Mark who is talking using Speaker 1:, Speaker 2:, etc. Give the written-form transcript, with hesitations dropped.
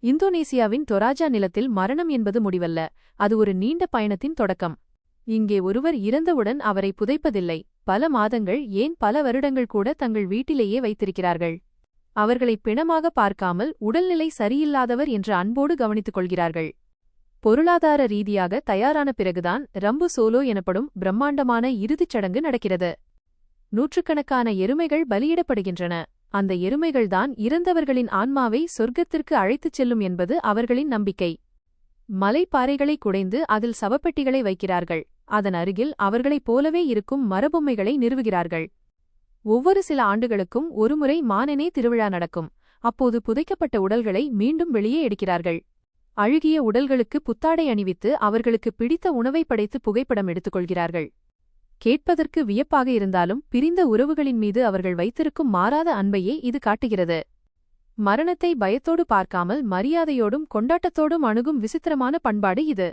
Speaker 1: இந்தோனேசியாவின் டொராஜா நிலத்தில் மரணம் என்பது முடிவல்ல, அது ஒரு நீண்ட பயணத்தின் தொடக்கம். இங்கே ஒருவர் இறந்தவுடன் அவரை புதைப்பதில்லை, பல மாதங்கள், ஏன் பல வருடங்கள் கூட தங்கள் வீட்டிலேயே வைத்திருக்கிறார்கள். அவர்களை பிணமாக பார்க்காமல் உடல்நிலை சரியில்லாதவர் என்ற அன்போடு கவனித்துக் கொள்கிறார்கள். பொருளாதார ரீதியாக தயாரான பிறகுதான் ரம்பு சோலோ எனப்படும் பிரம்மாண்டமான இறுதிச் சடங்கு நடக்கிறது. நூற்றுக்கணக்கான எருமைகள் பலியிடப்படுகின்றன. அந்த எருமைகள்தான் இறந்தவர்களின் ஆன்மாவை சொர்க்கத்திற்கு அழைத்துச் செல்லும் என்பது அவர்களின் நம்பிக்கை. மலைப்பாறைகளை குடைந்து அதில் சவப்பெட்டிகளை வைக்கிறார்கள். அதன் அருகில் அவர்களைப் போலவே இருக்கும் மரபொம்மைகளை நிறுவுகிறார்கள். ஒவ்வொரு சில ஆண்டுகளுக்கும் ஒருமுறை மானனே திருவிழா நடக்கும். அப்போது புதைக்கப்பட்ட உடல்களை மீண்டும் வெளியே எடுக்கிறார்கள். அழுகிய உடல்களுக்கு புத்தாடை அணிவித்து அவர்களுக்கு பிடித்த உணவை படைத்து புகைப்படம் எடுத்துக்கொள்கிறார்கள். கேட்பதற்கு வியப்பாக இருந்தாலும் பிரிந்த உறவுகளின் மீது அவர்கள் வைத்திருக்கும் மாறாத அன்பையே இது காட்டுகிறது. மரணத்தை பயத்தோடு பார்க்காமல் மரியாதையோடும் கொண்டாட்டத்தோடும் அணுகும் விசித்திரமான பண்பாடு இது.